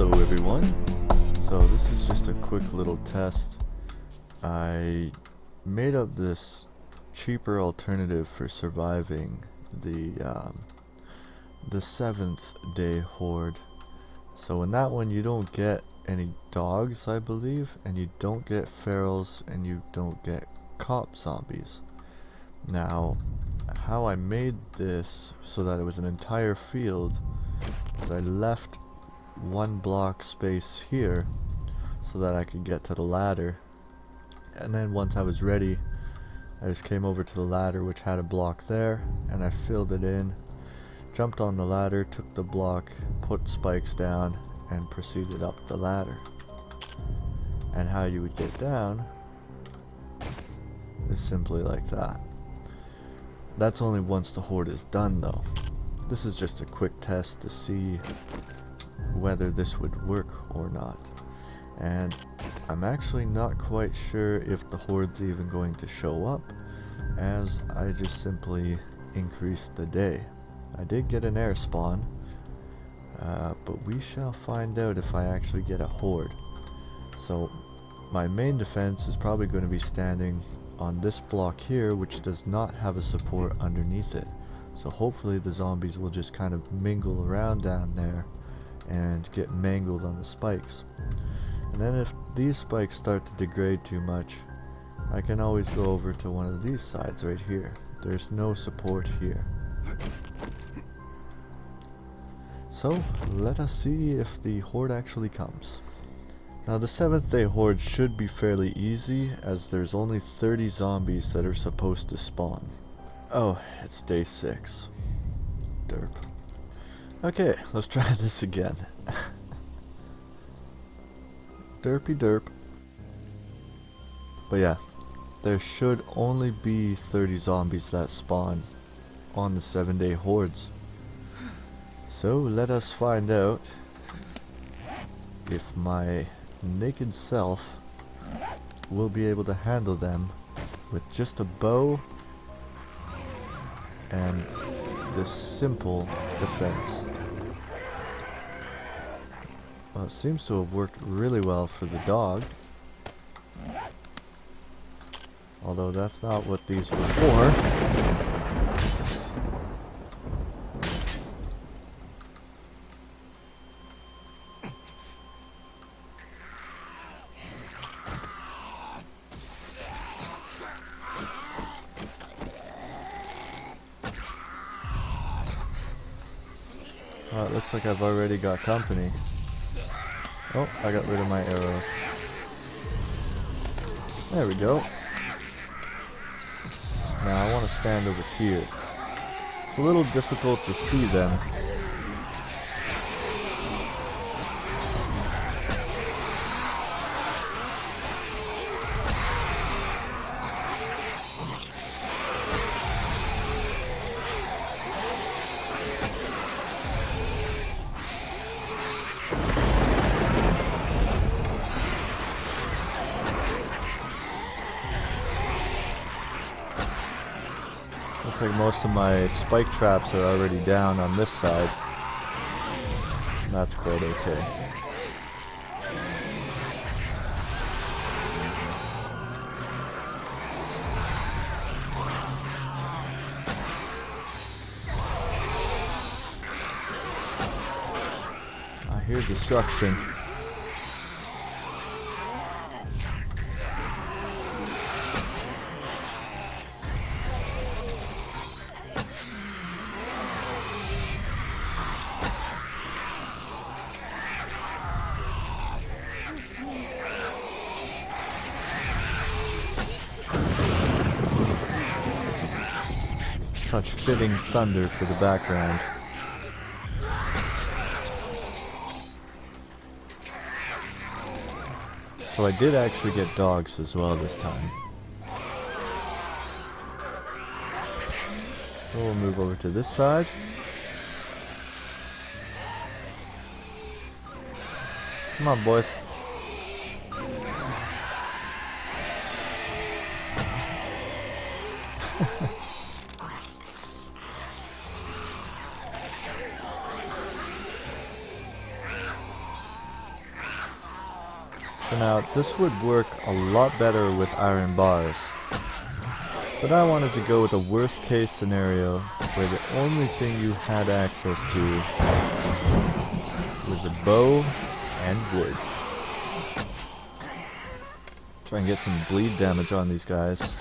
Hello everyone. So this is just a quick little test. I made up this cheaper alternative for surviving the 7th day horde. So in that one you don't get any dogs, I believe, and you don't get ferals, and you don't get cop zombies. Now, how I made this so that it was an entire field is I left one block space here so that I could get to the ladder, and then once I was ready I just came over to the ladder, which had a block there, and I filled it in, jumped on the ladder, took the block, put spikes down, and proceeded up the ladder. And how you would get down is simply like that. That's only once the horde is done though. This is just a quick test to see whether this would work or not. And I'm actually not quite sure if the horde's even going to show up, as I just simply increased the day. I did get an air spawn, but we shall find out if I actually get a horde. So my main defense is probably going to be standing on this block here, which does not have a support underneath it. So hopefully the zombies will just kind of mingle around down there and get mangled on the spikes. And then if these spikes start to degrade too much, I can always go over to one of these sides right here. There's no support here. So let us see if the horde actually comes. Now the 7th day horde should be fairly easy, as there's only 30 zombies that are supposed to spawn. Oh, it's day 6. Derp. Okay, let's try this again. Derpy derp. But yeah, there should only be 30 zombies that spawn on the 7-day hordes. So let us find out if my naked self will be able to handle them with just a bow and this simple defense. Well, it seems to have worked really well for the dog, although that's not what these were for. Well, it looks like I've already got company. Oh, I got rid of my arrows. There we go. Now I want to stand over here. It's a little difficult to see them. Looks like most of my spike traps are already down on this side. That's quite okay. I hear destruction. Such fitting thunder for the background. So I did actually get dogs as well this time. So we'll move over to this side. Come on, boys. So now, this would work a lot better with iron bars. But I wanted to go with a worst case scenario where the only thing you had access to was a bow and wood. Try and get some bleed damage on these guys.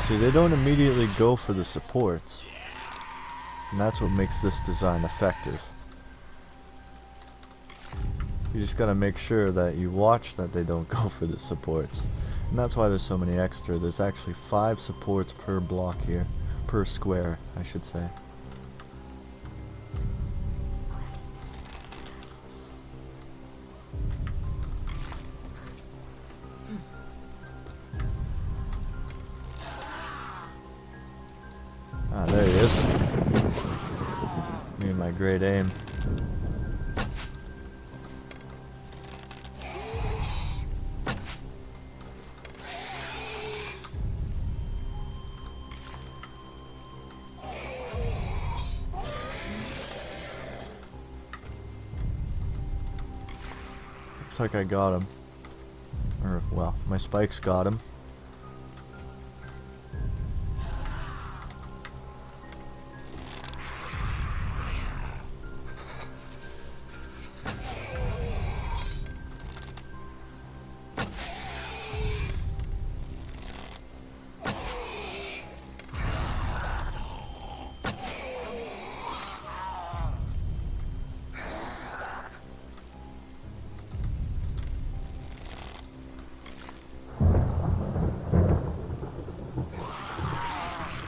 See, they don't immediately go for the supports, and that's what makes this design effective. You just gotta make sure that you watch that they don't go for the supports, and that's why there's so many extra. There's actually 5 supports per block here, per square, I should say. Ah, there he is. Me and my great aim. Looks like I got him. Or, well, my spikes got him.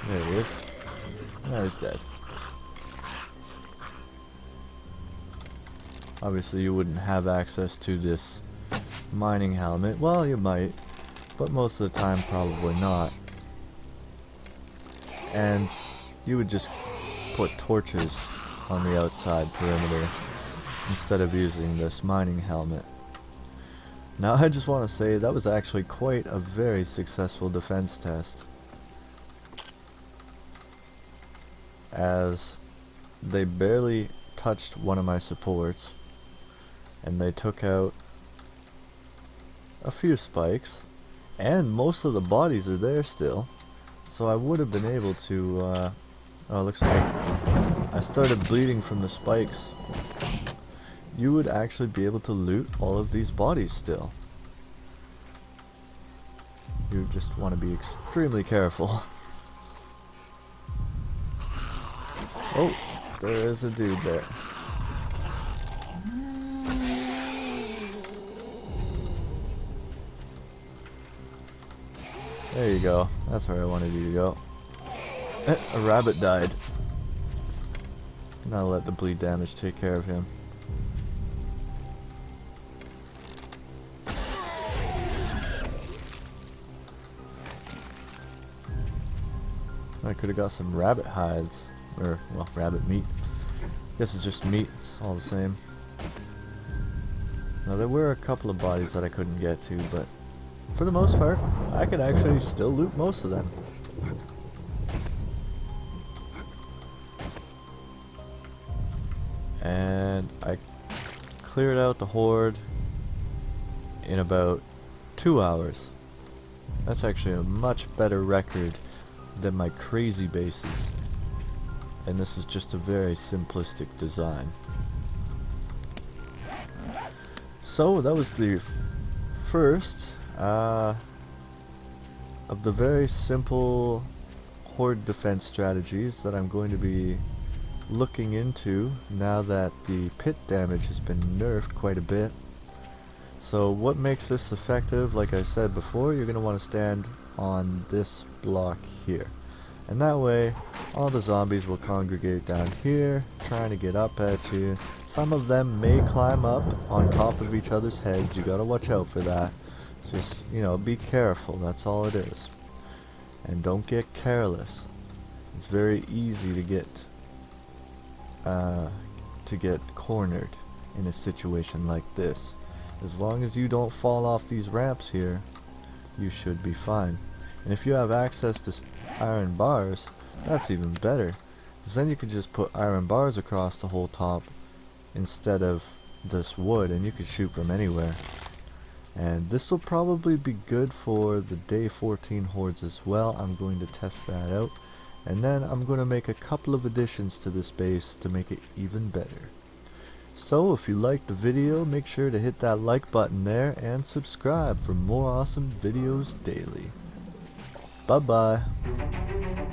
There he is. Now he's dead. Obviously you wouldn't have access to this mining helmet. Well, you might, but most of the time probably not. And you would just put torches on the outside perimeter instead of using this mining helmet. Now I just want to say that was actually quite a very successful defense test, as they barely touched one of my supports and they took out a few spikes, and most of the bodies are there still, so I would have been able to oh, looks like I started bleeding from the spikes. You would actually be able to loot all of these bodies still. You just want to be extremely careful. Oh, there is a dude there. There you go. That's where I wanted you to go. A rabbit died. Now let the bleed damage take care of him. I could have got some rabbit hides. Or, well, rabbit meat. Guess it's just meat. It's all the same. Now, there were a couple of bodies that I couldn't get to, but for the most part, I could actually still loot most of them. And I cleared out the Horde in about 2 hours. That's actually a much better record than my crazy bases. And this is just a very simplistic design. So that was the first of the very simple Horde defense strategies that I'm going to be looking into now that the pit damage has been nerfed quite a bit. So what makes this effective? Like I said before, you're going to want to stand on this block here. And that way, all the zombies will congregate down here, trying to get up at you. Some of them may climb up on top of each other's heads. You gotta watch out for that. Just, you know, be careful. That's all it is. And don't get careless. It's very easy to get cornered in a situation like this. As long as you don't fall off these ramps here, you should be fine. And if you have access to iron bars, that's even better, because then you can just put iron bars across the whole top instead of this wood, and you can shoot from anywhere. And this will probably be good for the day 14 hordes as well. I'm going to test that out, and then I'm going to make a couple of additions to this base to make it even better. So if you liked the video, make sure to hit that like button there and subscribe for more awesome videos daily. Bye bye.